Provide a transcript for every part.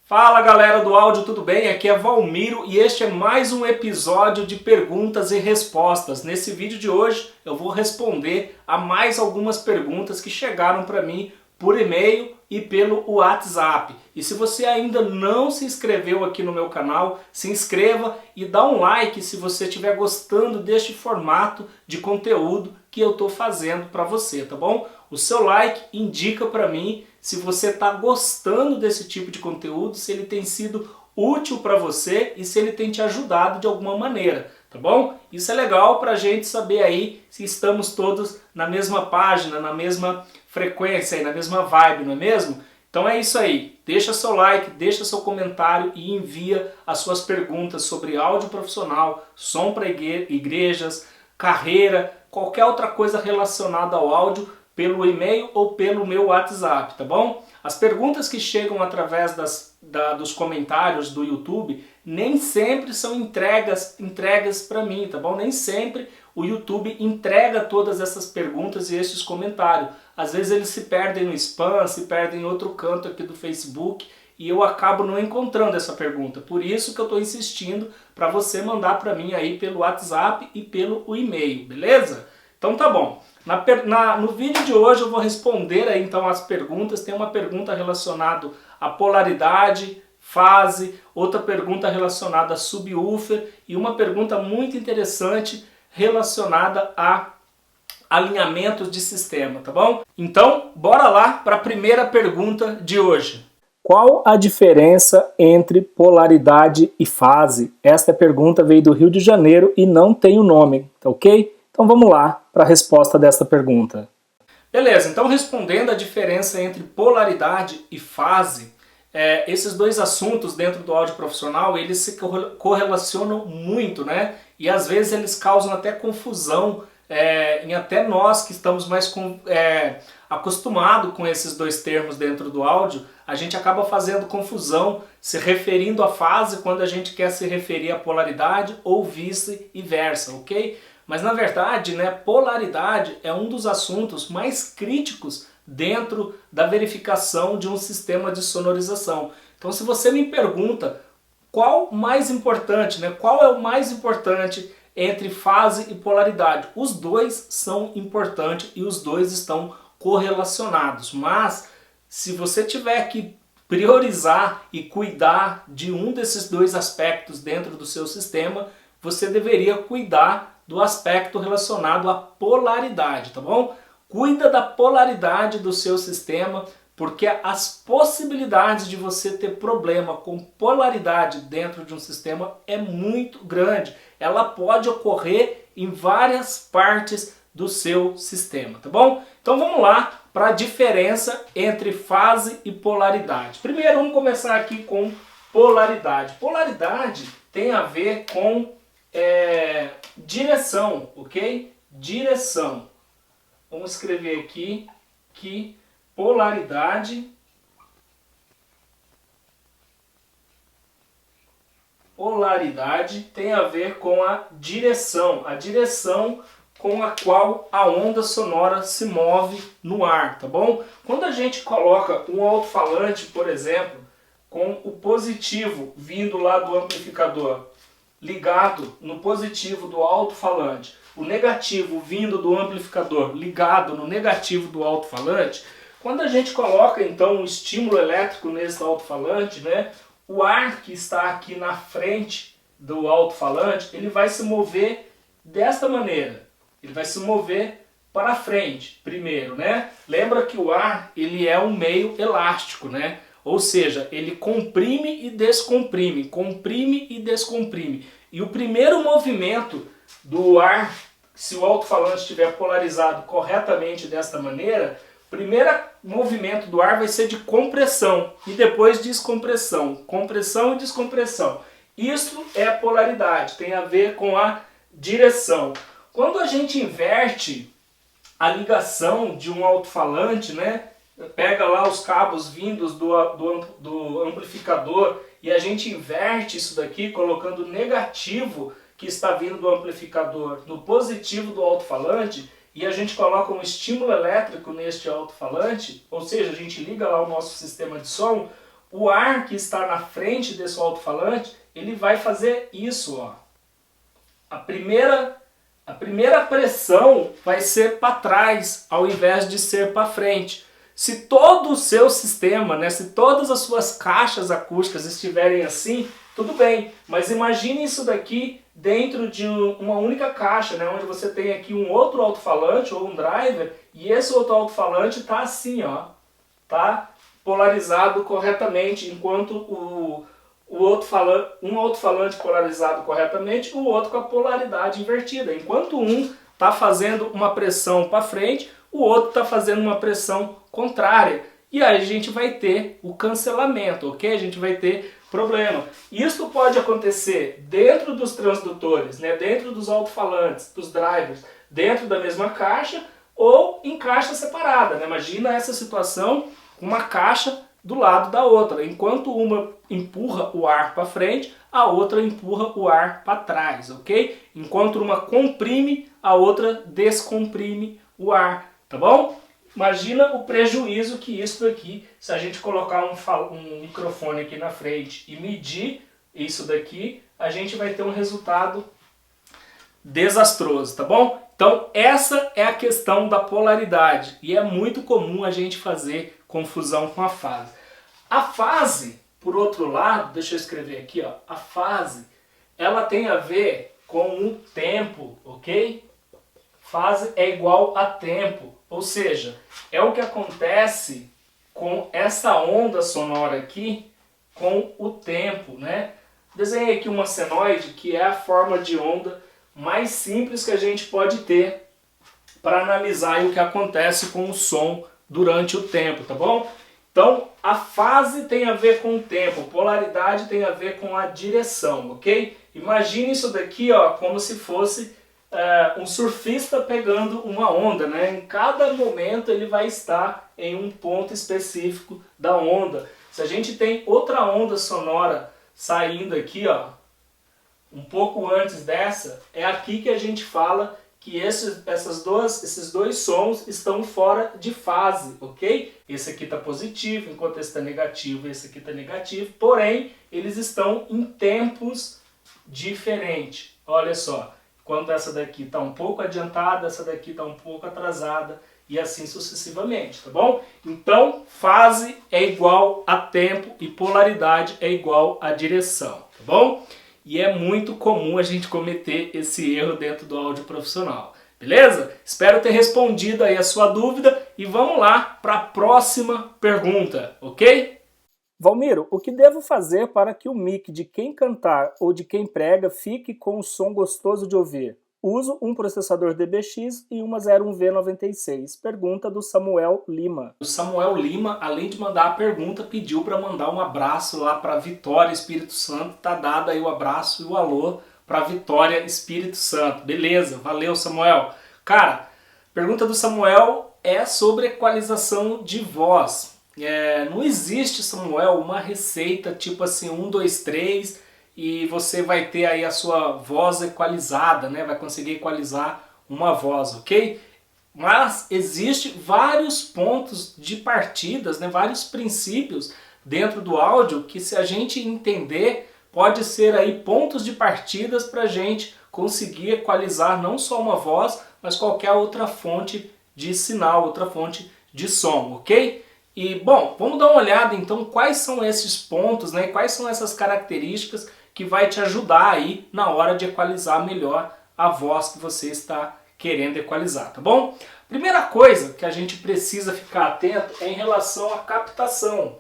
Fala galera do áudio, tudo bem? Aqui é Valmiro e este é mais um episódio de perguntas e respostas. Nesse vídeo de hoje eu vou responder a mais algumas perguntas que chegaram para mim por e-mail e pelo WhatsApp. E se você ainda não se inscreveu aqui no meu canal, se inscreva e dá um like se você estiver gostando deste formato de conteúdo que eu estou fazendo para você, tá bom? O seu like indica para mim se você está gostando desse tipo de conteúdo, se ele tem sido útil para você e se ele tem te ajudado de alguma maneira, tá bom? Isso é legal para a gente saber aí se estamos todos na mesma página, na mesma frequência, na mesma vibe, não é mesmo? Então é isso aí, deixa seu like, deixa seu comentário e envia as suas perguntas sobre áudio profissional, som para igrejas, carreira, qualquer outra coisa relacionada ao áudio pelo e-mail ou pelo meu WhatsApp, tá bom? As perguntas que chegam através dos comentários do YouTube nem sempre são entregas para mim, tá bom? Nem sempre o YouTube entrega todas essas perguntas e esses comentários. Às vezes eles se perdem no spam, se perdem em outro canto aqui do Facebook e eu acabo não encontrando essa pergunta. Por isso que eu estou insistindo para você mandar para mim aí pelo WhatsApp e pelo e-mail, beleza? Então tá bom. No vídeo de hoje eu vou responder aí então as perguntas. Tem uma pergunta relacionada à polaridade, fase, outra pergunta relacionada a subwoofer e uma pergunta muito interessante relacionada a alinhamentos de sistema, tá bom? Então, bora lá para a primeira pergunta de hoje. Qual a diferença entre polaridade e fase? Esta pergunta veio do Rio de Janeiro e não tem o nome, tá ok? Então vamos lá para a resposta desta pergunta. Beleza, então respondendo a diferença entre polaridade e fase, esses dois assuntos dentro do áudio profissional, eles se correlacionam muito, né? E às vezes eles causam até confusão em até nós que estamos mais acostumados com esses dois termos dentro do áudio, a gente acaba fazendo confusão se referindo à fase quando a gente quer se referir à polaridade ou vice-versa, ok? Mas na verdade, né, polaridade é um dos assuntos mais críticos dentro da verificação de um sistema de sonorização. Então se você me pergunta qual mais importante, né, qual é o mais importante entre fase e polaridade, os dois são importantes e os dois estão correlacionados. Mas se você tiver que priorizar e cuidar de um desses dois aspectos dentro do seu sistema, você deveria cuidar do aspecto relacionado à polaridade, tá bom? Cuida da polaridade do seu sistema, porque as possibilidades de você ter problema com polaridade dentro de um sistema é muito grande. Ela pode ocorrer em várias partes do seu sistema, tá bom? Então vamos lá para a diferença entre fase e polaridade. Primeiro vamos começar aqui com polaridade. Polaridade tem a ver com direção, ok? Direção. Vamos escrever aqui que polaridade tem a ver com a direção com a qual a onda sonora se move no ar, tá bom? Quando a gente coloca um alto-falante, por exemplo, com o positivo vindo lá do amplificador, ligado no positivo do alto-falante, o negativo vindo do amplificador ligado no negativo do alto-falante, quando a gente coloca então um estímulo elétrico nesse alto-falante, né, o ar que está aqui na frente do alto-falante, ele vai se mover desta maneira. Ele vai se mover para frente primeiro, né? Lembra que o ar, ele é um meio elástico, né? Ou seja, ele comprime e descomprime, comprime e descomprime. E o primeiro movimento do ar, se o alto-falante estiver polarizado corretamente desta maneira, o primeiro movimento do ar vai ser de compressão e depois descompressão. Compressão e descompressão. Isso é polaridade, tem a ver com a direção. Quando a gente inverte a ligação de um alto-falante, né? Pega lá os cabos vindos do amplificador e a gente inverte isso daqui colocando o negativo que está vindo do amplificador no positivo do alto-falante e a gente coloca um estímulo elétrico neste alto-falante, ou seja, a gente liga lá o nosso sistema de som, o ar que está na frente desse alto-falante, ele vai fazer isso, ó. A primeira pressão vai ser para trás, ao invés de ser para frente. Se todo o seu sistema, né, se todas as suas caixas acústicas estiverem assim, tudo bem. Mas imagine isso daqui dentro de uma única caixa, né, onde você tem aqui um outro alto-falante ou um driver, e esse outro alto-falante está assim, ó, tá polarizado corretamente, enquanto um alto-falante polarizado corretamente, o outro com a polaridade invertida. Enquanto um está fazendo uma pressão para frente, o outro está fazendo uma pressão contrária. E aí a gente vai ter o cancelamento, ok? A gente vai ter problema. Isso pode acontecer dentro dos transdutores, né? Dentro dos alto-falantes, dos drivers, dentro da mesma caixa ou em caixa separada, né? Imagina essa situação, uma caixa do lado da outra. Enquanto uma empurra o ar para frente, a outra empurra o ar para trás, ok? Enquanto uma comprime, a outra descomprime o ar, tá bom? Imagina o prejuízo que isso daqui, se a gente colocar um microfone aqui na frente e medir isso daqui, a gente vai ter um resultado desastroso, tá bom? Então essa é a questão da polaridade e é muito comum a gente fazer confusão com a fase. A fase, por outro lado, deixa eu escrever aqui, ó, a fase, ela tem a ver com o tempo, ok? Fase é igual a tempo, ou seja, é o que acontece com essa onda sonora aqui com o tempo, né? Desenhei aqui uma senoide, que é a forma de onda mais simples que a gente pode ter para analisar o que acontece com o som durante o tempo, tá bom? Então, a fase tem a ver com o tempo, polaridade tem a ver com a direção, ok? Imagine isso daqui, ó, como se fosse um surfista pegando uma onda, né? Em cada momento ele vai estar em um ponto específico da onda. Se a gente tem outra onda sonora saindo aqui, ó, um pouco antes dessa, é aqui que a gente fala que esses dois sons estão fora de fase, ok? Esse aqui está positivo, enquanto esse está negativo, esse aqui está negativo, porém, eles estão em tempos diferentes. Olha só, quando essa daqui está um pouco adiantada, essa daqui está um pouco atrasada, e assim sucessivamente, tá bom? Então, fase é igual a tempo e polaridade é igual a direção, tá bom? E é muito comum a gente cometer esse erro dentro do áudio profissional, beleza? Espero ter respondido aí a sua dúvida e vamos lá para a próxima pergunta, ok? Valmiro, o que devo fazer para que o mic de quem cantar ou de quem prega fique com um som gostoso de ouvir? Uso um processador DBX e uma 01V96. Pergunta do Samuel Lima. O Samuel Lima, além de mandar a pergunta, pediu para mandar um abraço lá para Vitória, Espírito Santo. Tá dado aí o abraço e o alô para Vitória, Espírito Santo. Beleza, valeu Samuel. Cara, pergunta do Samuel é sobre equalização de voz. Não existe, Samuel, uma receita tipo assim 1, 2, 3... e você vai ter aí a sua voz equalizada, né? Vai conseguir equalizar uma voz, ok? Mas existe vários pontos de partidas, né? Vários princípios dentro do áudio que, se a gente entender, pode ser aí pontos de partidas para a gente conseguir equalizar não só uma voz, mas qualquer outra fonte de sinal, outra fonte de som, ok? E, bom, vamos dar uma olhada então quais são esses pontos, né? Quais são essas características que vai te ajudar aí na hora de equalizar melhor a voz que você está querendo equalizar, tá bom? Primeira coisa que a gente precisa ficar atento é em relação à captação,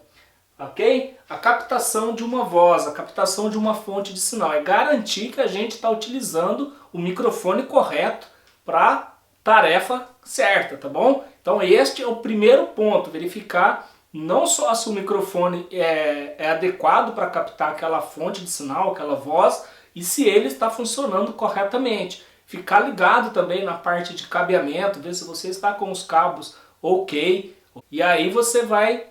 ok? A captação de uma voz, a captação de uma fonte de sinal. É garantir que a gente está utilizando o microfone correto para a tarefa certa, tá bom? Então este é o primeiro ponto, verificar não só se o microfone é adequado para captar aquela fonte de sinal, aquela voz, e se ele está funcionando corretamente. Ficar ligado também na parte de cabeamento, ver se você está com os cabos ok. E aí você vai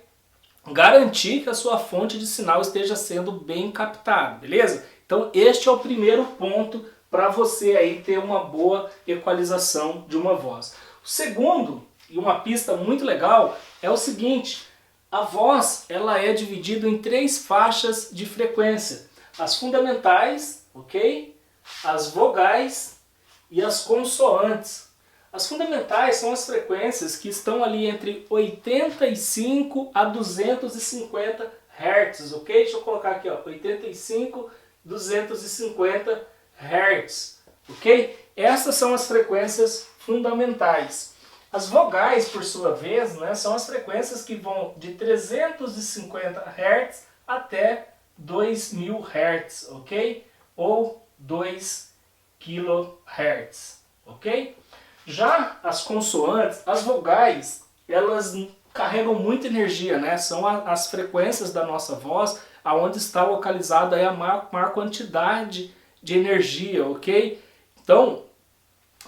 garantir que a sua fonte de sinal esteja sendo bem captada, beleza? Então este é o primeiro ponto para você aí ter uma boa equalização de uma voz. O segundo, e uma pista muito legal, é o seguinte: A voz, ela é dividida em 3 faixas de frequência. As fundamentais, ok? As vogais e as consoantes. As fundamentais são as frequências que estão ali entre 85 a 250 Hz, ok? Deixa eu colocar aqui, ó, 85, 250 Hz, ok? Essas são as frequências fundamentais. As vogais, por sua vez, né, são as frequências que vão de 350 Hz até 2000 Hz, ok? Ou 2 kHz, ok? Já as consoantes, as vogais, elas carregam muita energia, né? São as frequências da nossa voz, aonde está localizada aí a maior quantidade de energia, ok? Então,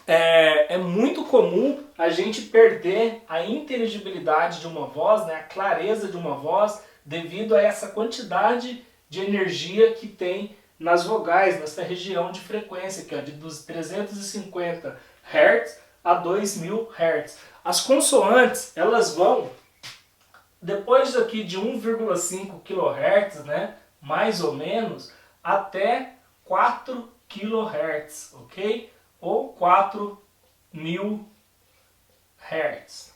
é muito comum a gente perder a inteligibilidade de uma voz, né? A clareza de uma voz, devido a essa quantidade de energia que tem nas vogais, nessa região de frequência aqui, ó, de 350 Hz a 2000 Hz. As consoantes, elas vão, depois aqui de 1,5 kHz, né, mais ou menos, até 4 kHz, ok? Ou 4000 Hz.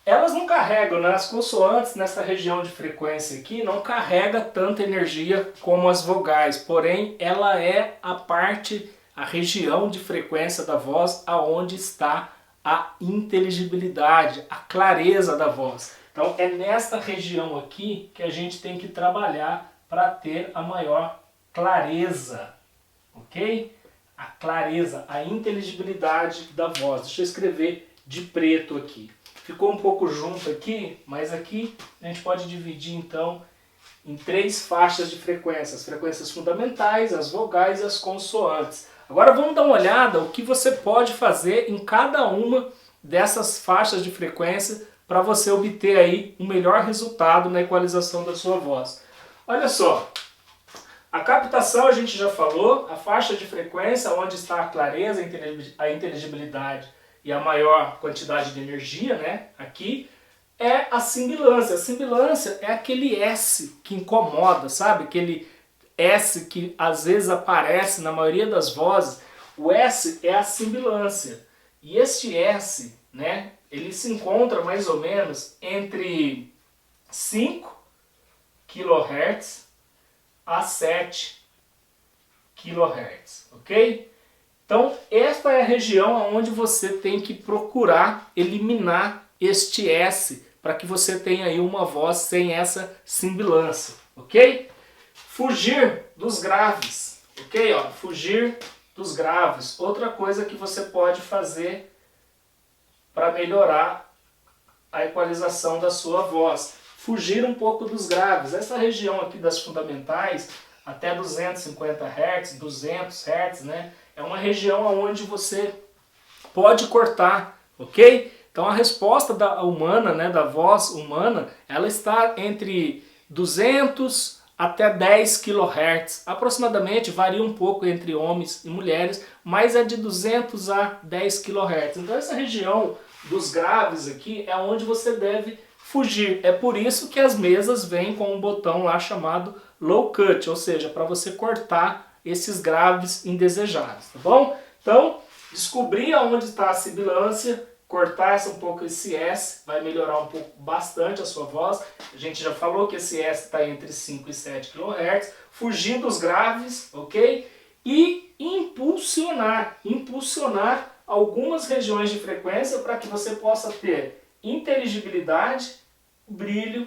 Elas não carregam, né? As consoantes nessa região de frequência aqui não carrega tanta energia como as vogais, porém ela é a região de frequência da voz aonde está a inteligibilidade, a clareza da voz. Então é nesta região aqui que a gente tem que trabalhar para ter a maior clareza, ok? A clareza, a inteligibilidade da voz. Deixa eu escrever de preto aqui. Ficou um pouco junto aqui, mas aqui a gente pode dividir então em 3 faixas de frequência. As frequências fundamentais, as vogais e as consoantes. Agora vamos dar uma olhada o que você pode fazer em cada uma dessas faixas de frequência para você obter aí um melhor resultado na equalização da sua voz. Olha só, a captação a gente já falou, a faixa de frequência onde está a clareza, a inteligibilidade e a maior quantidade de energia, né, aqui, é a sibilância. A sibilância é aquele S que incomoda, sabe? Aquele S que às vezes aparece na maioria das vozes. O S é a sibilância. E este S, né, ele se encontra mais ou menos entre 5 kHz a 7 kHz, ok? Então, esta é a região onde você tem que procurar eliminar este S, para que você tenha aí uma voz sem essa sibilância, ok? Fugir dos graves, ok? Ó, fugir dos graves. Outra coisa que você pode fazer para melhorar a equalização da sua voz. Fugir um pouco dos graves. Essa região aqui das fundamentais, até 250 Hz, 200 Hz, né? É uma região onde você pode cortar, ok? Então a resposta humana, né, da voz humana, ela está entre 200 até 10 kHz. Aproximadamente, varia um pouco entre homens e mulheres, mas é de 200 a 10 kHz. Então essa região dos graves aqui é onde você deve fugir. É por isso que as mesas vêm com um botão lá chamado Low Cut, ou seja, para você cortar esses graves indesejados, tá bom? Então, descobrir aonde está a sibilância, cortar um pouco esse S, vai melhorar um pouco, bastante a sua voz. A gente já falou que esse S está entre 5 e 7 kHz. Fugir dos graves, ok? E impulsionar algumas regiões de frequência para que você possa ter inteligibilidade, brilho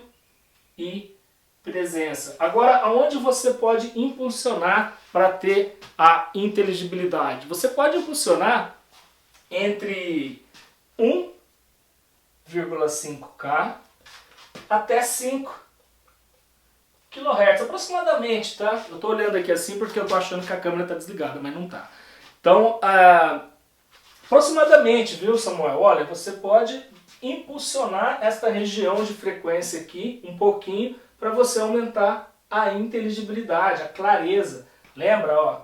e presença. Agora, aonde você pode impulsionar para ter a inteligibilidade? Você pode impulsionar entre 1,5K até 5 kHz, aproximadamente, tá? Eu estou olhando aqui assim porque eu estou achando que a câmera está desligada, mas não está. Então, aproximadamente, viu, Samuel? Olha, você pode impulsionar esta região de frequência aqui um pouquinho para você aumentar a inteligibilidade, a clareza. Lembra, ó,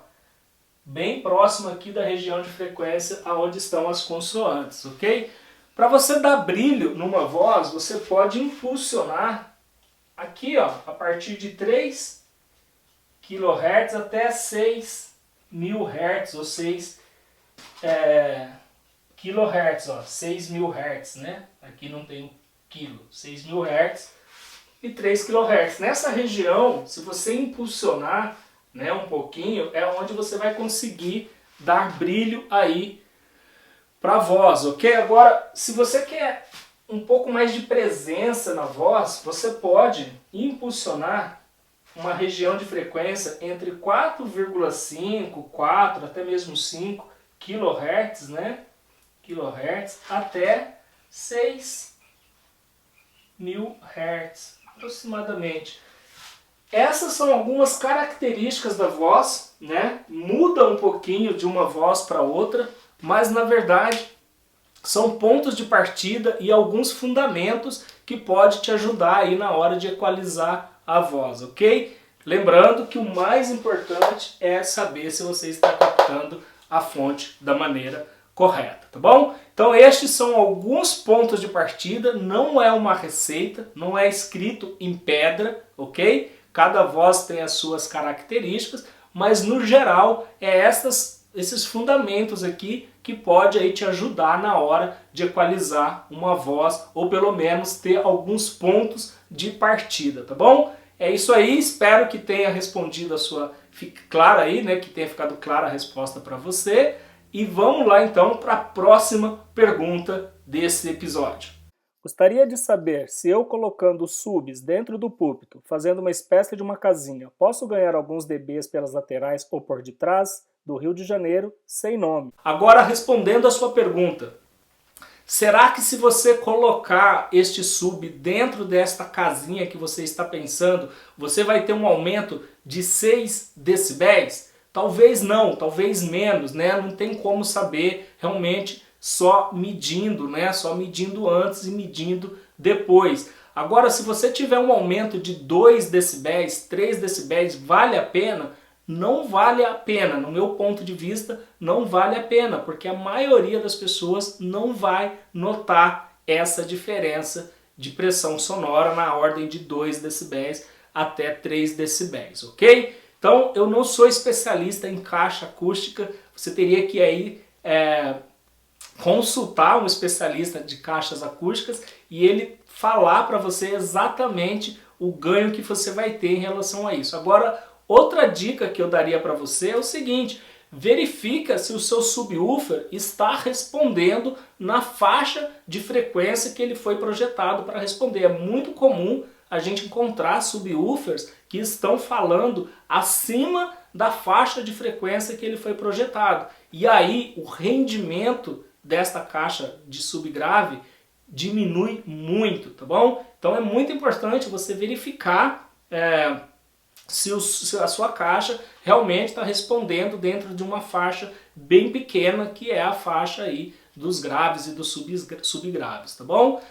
bem próximo aqui da região de frequência aonde estão as consoantes, ok? Para você dar brilho numa voz, você pode impulsionar aqui, ó, a partir de 3 kHz até 6.000 Hz ou 6 kHz, ó, 6.000 Hz, né? Aqui não tem quilo, 6.000 Hz e 3 kHz. Nessa região, se você impulsionar, né, um pouquinho, é onde você vai conseguir dar brilho aí para a voz, ok? Agora, se você quer um pouco mais de presença na voz, você pode impulsionar uma região de frequência entre 4,5, 4 até mesmo 5 kHz, né? kHz até 6.000 Hz aproximadamente. Essas são algumas características da voz, né? Muda um pouquinho de uma voz para outra, mas na verdade são pontos de partida e alguns fundamentos que pode te ajudar aí na hora de equalizar a voz, ok? Lembrando que o mais importante é saber se você está captando a fonte da maneira correta, tá bom? Então estes são alguns pontos de partida, não é uma receita, não é escrito em pedra, ok? Cada voz tem as suas características, mas no geral é esses fundamentos aqui que pode aí te ajudar na hora de equalizar uma voz, ou pelo menos ter alguns pontos de partida, tá bom? É isso aí, espero que tenha respondido a sua... Fique claro aí, né, que tenha ficado clara a resposta para você. E vamos lá então para a próxima pergunta desse episódio. Gostaria de saber se eu colocando subs dentro do púlpito, fazendo uma espécie de uma casinha, posso ganhar alguns dBs pelas laterais ou por detrás? Do Rio de Janeiro, sem nome. Agora respondendo a sua pergunta, será que se você colocar este sub dentro desta casinha que você está pensando, você vai ter um aumento de 6 decibéis? Talvez não, talvez menos, né? Não tem como saber realmente só medindo, né? Só medindo antes e medindo depois. Agora, se você tiver um aumento de 2 decibéis, 3 decibéis, vale a pena? Não vale a pena, no meu ponto de vista, não vale a pena, porque a maioria das pessoas não vai notar essa diferença de pressão sonora na ordem de 2 decibéis até 3 decibéis, ok? Então, eu não sou especialista em caixa acústica, você teria que aí consultar um especialista de caixas acústicas e ele falar para você exatamente o ganho que você vai ter em relação a isso. Agora, outra dica que eu daria para você é o seguinte, verifica se o seu subwoofer está respondendo na faixa de frequência que ele foi projetado para responder. É muito comum a gente encontrar subwoofers que estão falando acima da faixa de frequência que ele foi projetado. E aí o rendimento desta caixa de subgrave diminui muito, tá bom? Então é muito importante você verificar se a sua caixa realmente está respondendo dentro de uma faixa bem pequena, que é a faixa aí dos graves e dos subgraves, tá bom?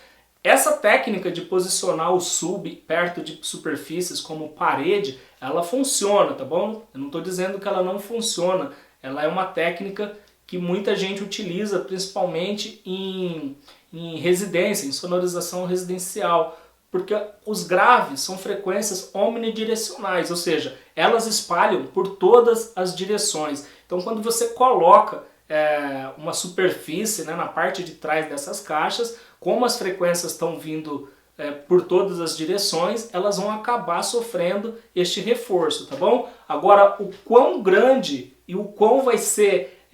Essa técnica de posicionar o sub perto de superfícies como parede, ela funciona, tá bom? Eu não estou dizendo que ela não funciona, ela é uma técnica que muita gente utiliza, principalmente em residência, em sonorização residencial, porque os graves são frequências omnidirecionais, ou seja, elas espalham por todas as direções. Então quando você coloca uma superfície, né, na parte de trás dessas caixas, como as frequências estão vindo por todas as direções, elas vão acabar sofrendo este reforço, tá bom? Agora, o quão grande e o quão vai ser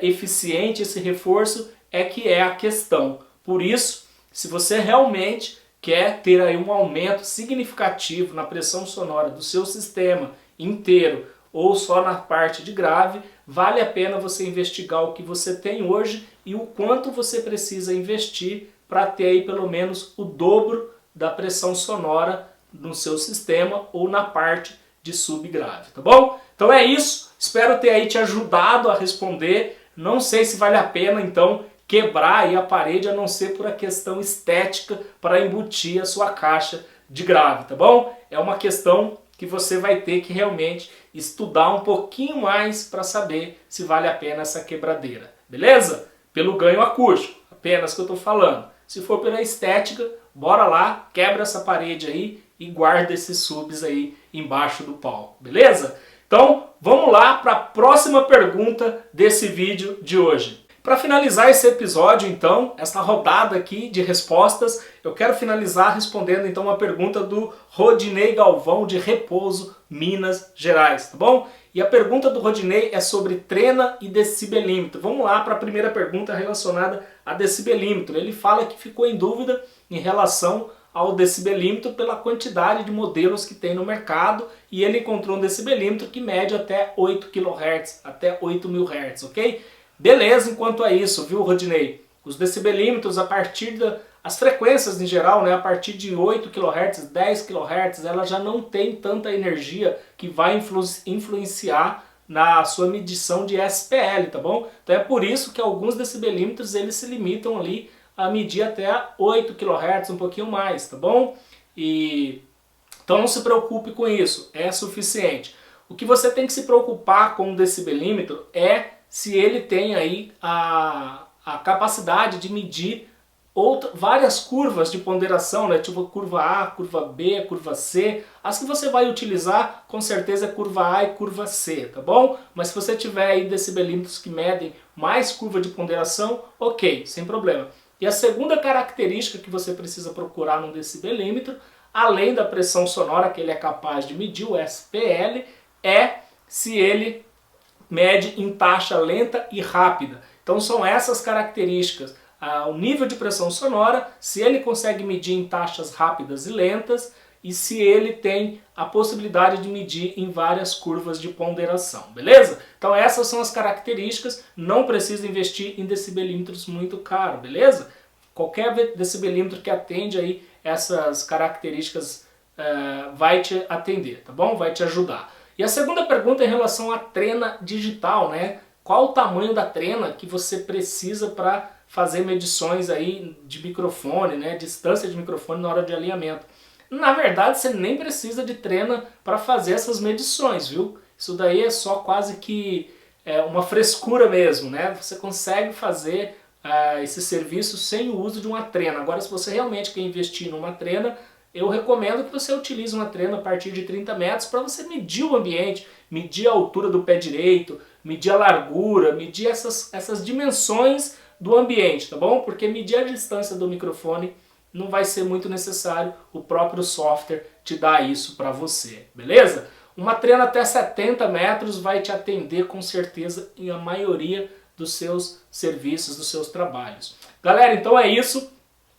eficiente esse reforço é a questão. Por isso, se você realmente quer ter aí um aumento significativo na pressão sonora do seu sistema inteiro ou só na parte de grave, vale a pena você investigar o que você tem hoje e o quanto você precisa investir para ter aí pelo menos o dobro da pressão sonora no seu sistema ou na parte de subgrave, tá bom? Então é isso, espero ter aí te ajudado a responder. Não sei se vale a pena então quebrar aí a parede, a não ser por a questão estética para embutir a sua caixa de grave, tá bom? É uma questão que você vai ter que realmente estudar um pouquinho mais para saber se vale a pena essa quebradeira, beleza? Pelo ganho acústico. apenas que eu estou falando. Se for pela estética, bora lá, quebra essa parede aí e guarda esses subs aí embaixo do pau, beleza? Então, vamos lá para a próxima pergunta desse vídeo de hoje. Para finalizar esse episódio, então, essa rodada aqui de respostas, eu quero finalizar respondendo então uma pergunta do Rodinei Galvão de Repouso, Minas Gerais, tá bom? E a pergunta do Rodinei é sobre trena e decibelímetro. Vamos lá para a primeira pergunta relacionada a decibelímetro. Ele fala que ficou em dúvida em relação ao decibelímetro pela quantidade de modelos que tem no mercado e ele encontrou um decibelímetro que mede até 8 kHz, até 8.000 Hz, ok? Beleza, enquanto a isso, viu, Rodinei? Os decibelímetros, a partir as frequências em geral, né, a partir de 8 kHz, 10 kHz, ela já não tem tanta energia que vai influenciar na sua medição de SPL, tá bom? Então é por isso que alguns decibelímetros eles se limitam ali a medir até 8 kHz, um pouquinho mais, tá bom? Então não se preocupe com isso, é suficiente. O que você tem que se preocupar com o decibelímetro é se ele tem aí a capacidade de medir várias curvas de ponderação, né? Tipo curva A, curva B, curva C. As que você vai utilizar, com certeza, é curva A e curva C, tá bom? Mas se você tiver aí decibelímetros que medem mais curva de ponderação, ok, sem problema. E a segunda característica que você precisa procurar num decibelímetro, além da pressão sonora que ele é capaz de medir, o SPL, é se ele mede em taxa lenta e rápida. Então são essas características. O nível de pressão sonora, se ele consegue medir em taxas rápidas e lentas, e se ele tem a possibilidade de medir em várias curvas de ponderação, beleza? Então essas são as características, não precisa investir em decibelímetros muito caros, beleza? Qualquer decibelímetro que atende aí essas características vai te atender, tá bom? Vai te ajudar. E a segunda pergunta é em relação à trena digital, né? Qual o tamanho da trena que você precisa para fazer medições aí de microfone, né? Distância de microfone na hora de alinhamento. Na verdade, você nem precisa de trena para fazer essas medições, viu? Isso daí é só quase que uma frescura mesmo, né? Você consegue fazer esse serviço sem o uso de uma trena. Agora, se você realmente quer investir numa trena, eu recomendo que você utilize uma trena a partir de 30 metros para você medir o ambiente, medir a altura do pé direito, medir a largura, medir essas dimensões do ambiente, tá bom? Porque medir a distância do microfone não vai ser muito necessário, o próprio software te dá isso para você, beleza? Uma trena até 70 metros vai te atender com certeza em a maioria dos seus serviços, dos seus trabalhos. Galera, então é isso.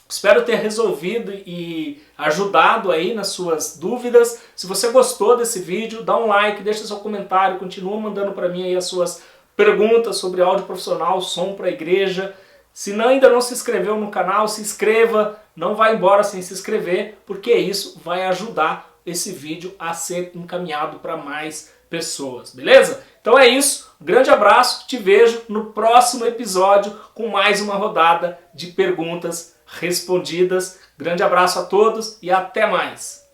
Espero ter resolvido e ajudado aí nas suas dúvidas. Se você gostou desse vídeo, dá um like, deixa seu comentário, continua mandando para mim aí as suas perguntas sobre áudio profissional, som para a igreja. Se ainda não se inscreveu no canal, se inscreva, não vá embora sem se inscrever, porque isso vai ajudar esse vídeo a ser encaminhado para mais pessoas, beleza? Então é isso, grande abraço, te vejo no próximo episódio com mais uma rodada de perguntas respondidas. Grande abraço a todos e até mais!